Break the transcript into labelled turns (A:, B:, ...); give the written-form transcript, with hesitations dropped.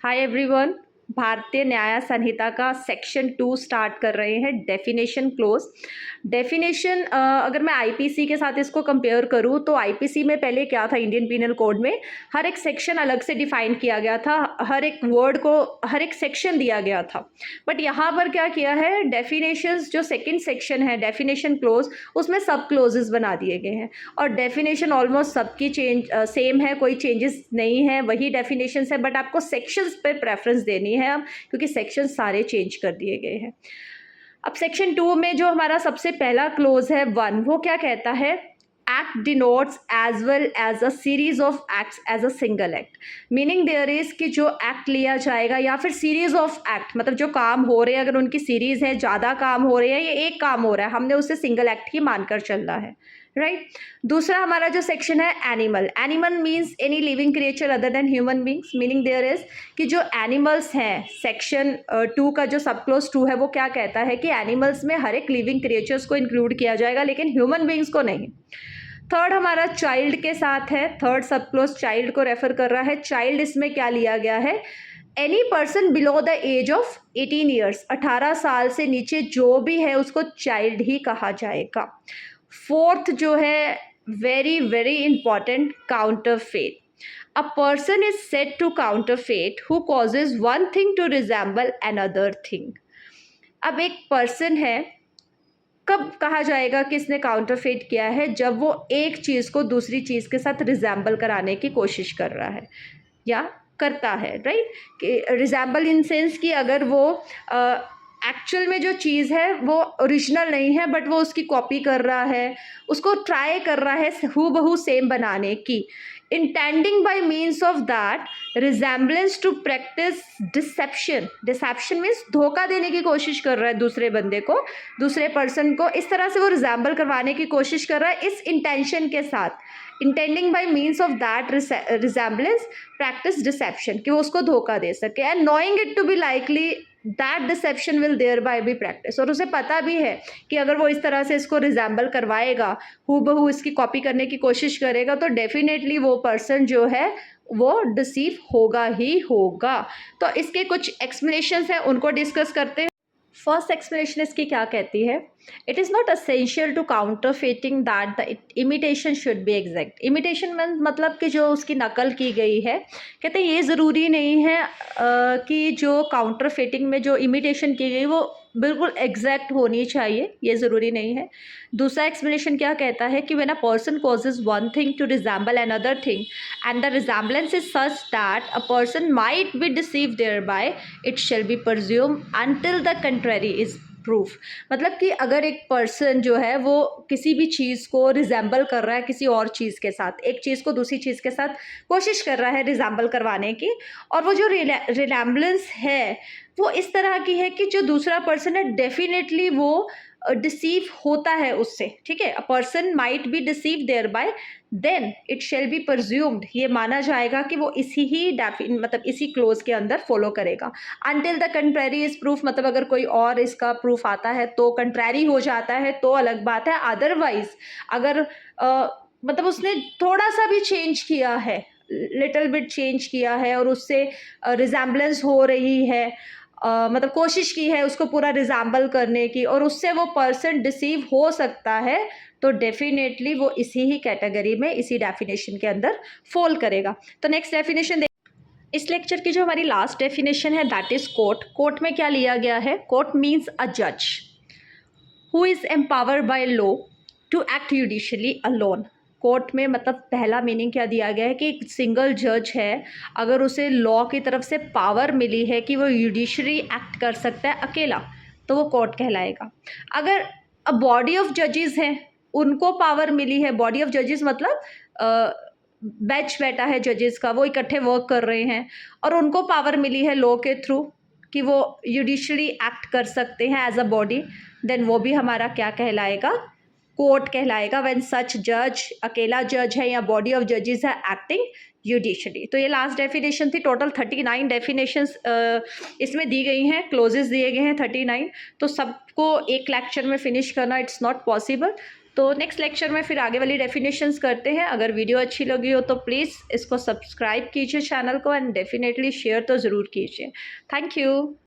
A: Hi everyone. भारतीय न्याय संहिता का सेक्शन 2 स्टार्ट कर रहे हैं, डेफिनेशन क्लोज। डेफिनेशन अगर मैं आईपीसी के साथ इसको कंपेयर करूँ तो आईपीसी में पहले क्या था, इंडियन पीनल कोड में हर एक सेक्शन अलग से डिफाइन किया गया था, हर एक वर्ड को हर एक सेक्शन दिया गया था। बट यहाँ पर क्या किया है, डेफिनेशंस जो सेकंड सेक्शन है डेफिनेशन क्लोज, उसमें सब क्लोजेस बना दिए गए हैं और डेफिनेशन ऑलमोस्ट सबकी सेम है, कोई चेंजेस नहीं है, वही डेफिनेशन है। बट आपको सेक्शंस पे प्रेफरेंस देनी है अब, क्योंकि सेक्शन सारे चेंज कर दिए गए हैं। अब सेक्शन 2 में जो हमारा सबसे पहला क्लोज है 1, वो क्या कहता है, act denotes as well as a series of acts as a single act. Meaning there is कि जो एक्ट लिया जाएगा या फिर सीरीज ऑफ एक्ट, मतलब जो काम हो रहे हैं अगर उनकी सीरीज है, ज़्यादा काम हो रहे हैं, ये एक काम हो रहा है, हमने उसे सिंगल एक्ट ही मानकर चलना है, राइट। दूसरा हमारा जो सेक्शन है animal. Animal means any living creature other than human beings. Meaning there is कि जो एनिमल्स हैं, सेक्शन 2 का जो सब क्लोज 2 है वो क्या कहता है कि एनिमल्स में हर एक लिविंग क्रिएचर्स को इंक्लूड किया जाएगा, लेकिन ह्यूमन बींग्स को नहीं। थर्ड हमारा चाइल्ड के साथ है, थर्ड सब क्लोज चाइल्ड को रेफर कर रहा है। चाइल्ड इसमें क्या लिया गया है, any person below the age of 18 years, 18 साल से नीचे जो भी है उसको चाइल्ड ही कहा जाएगा। फोर्थ जो है very very important, counterfeit. A person is said to counterfeit who causes one thing to resemble another thing. अब एक पर्सन है, कब कहा जाएगा कि इसने काउंटरफेट किया है, जब वो एक चीज़ को दूसरी चीज़ के साथ रिजेंबल कराने की कोशिश कर रहा है या करता है, राइट। कि रिजेंबल इन सेंस कि अगर वो एक्चुअल में जो चीज़ है वो ओरिजिनल नहीं है, बट वो उसकी कॉपी कर रहा है, उसको ट्राई कर रहा है हूबहू सेम बनाने की। Intending by means of that resemblance to practise deception. Deception means धोखा देने की कोशिश कर रहा है दूसरे बंदे को, दूसरे पर्सन को, इस तरह से वो रिजेंबल करवाने की कोशिश कर रहा है इस इंटेंशन के साथ। Intending by means of that resemblance practise deception, कि वो उसको धोखा दे सके। And knowing it to be likely that deception will thereby be practise, और उसे पता भी है कि अगर वो इस तरह से इसको रिजेंबल करवाएगा, हूबहू इसकी कॉपी करने की कोशिश करेगा, तो डेफिनेटली वो पर्सन जो है वो डिसीव होगा ही होगा। तो इसके कुछ एक्सप्लेनेशंस हैं, उनको डिस्कस करते हैं। फर्स्ट एक्सप्लेनेशन इसकी क्या कहती है, it is not essential to counterfeiting that the imitation should be exact. Imitation मतलब कि जो उसकी नकल की गई है, कहते हैं ये ज़रूरी नहीं है कि जो काउंटरफेटिंग में जो इमिटेशन की गई वो बिल्कुल एग्जैक्ट होनी चाहिए, ये ज़रूरी नहीं है। दूसरा एक्सप्लेनेशन क्या कहता है कि when a person causes one thing to resemble another thing and the resemblance is such that a person might be deceived thereby, it shall be presumed until the contrary is proof. मतलब कि अगर एक person जो है वो किसी भी चीज़ को रिजेंबल कर रहा है किसी और चीज़ के साथ, एक चीज़ को दूसरी चीज़ के साथ कोशिश कर रहा है रिजेंबल करवाने की, और वो जो रिजेंबलेंस है वो इस तरह की है कि जो दूसरा पर्सन है डेफिनेटली वो डिसीव होता है उससे, ठीक है। A person might be deceive thereby, then it shall be presumed, ये माना जाएगा कि वो इसी ही मतलब इसी क्लोज के अंदर फॉलो करेगा। Until the contrary is proof, मतलब अगर कोई और इसका प्रूफ आता है तो कंट्रेरी हो जाता है तो अलग बात है। अदरवाइज अगर मतलब उसने थोड़ा सा भी चेंज किया है, लिटिल बिट चेंज किया है और उससे रिजेंबलेंस हो रही है, मतलब कोशिश की है उसको पूरा रिजेंबल करने की, और उससे वो पर्सन डिसीव हो सकता है, तो डेफिनेटली वो इसी ही कैटेगरी में, इसी डेफिनेशन के अंदर फॉल करेगा। तो नेक्स्ट डेफिनेशन इस लेक्चर की जो हमारी लास्ट डेफिनेशन है दैट इज कोर्ट। कोर्ट में क्या लिया गया है, कोर्ट मीन्स अ जज who is empowered by law to act judicially alone. Court में मतलब पहला मीनिंग क्या दिया गया है कि एक सिंगल जज है, अगर उसे लॉ की तरफ से पावर मिली है कि वो जुडिशरी एक्ट कर सकता है अकेला, तो वो कोर्ट कहलाएगा। अगर अ बॉडी ऑफ जजेस हैं, उनको पावर मिली है, बॉडी ऑफ जजेस मतलब बेंच बैठा है जजेस का, वो इकट्ठे वर्क कर रहे हैं और उनको पावर मिली है लॉ के थ्रू कि वो जुडिशरी एक्ट कर सकते हैं एज अ बॉडी, देन वो भी हमारा क्या कहलाएगा, कोर्ट कहलाएगा। व्हेन सच जज, अकेला जज है या बॉडी ऑफ जजेस है एक्टिंग जुडिशरी। तो ये लास्ट डेफिनेशन थी। टोटल 39 डेफिनेशंस इसमें दी गई हैं, क्लोजेस दिए गए हैं 39। तो सबको एक लेक्चर में फिनिश करना इट्स नॉट पॉसिबल, तो नेक्स्ट लेक्चर में फिर आगे वाली डेफिनेशंस करते हैं। अगर वीडियो अच्छी लगी हो तो प्लीज़ इसको सब्सक्राइब कीजिए चैनल को, एंड डेफिनेटली शेयर तो ज़रूर कीजिए। Thank you.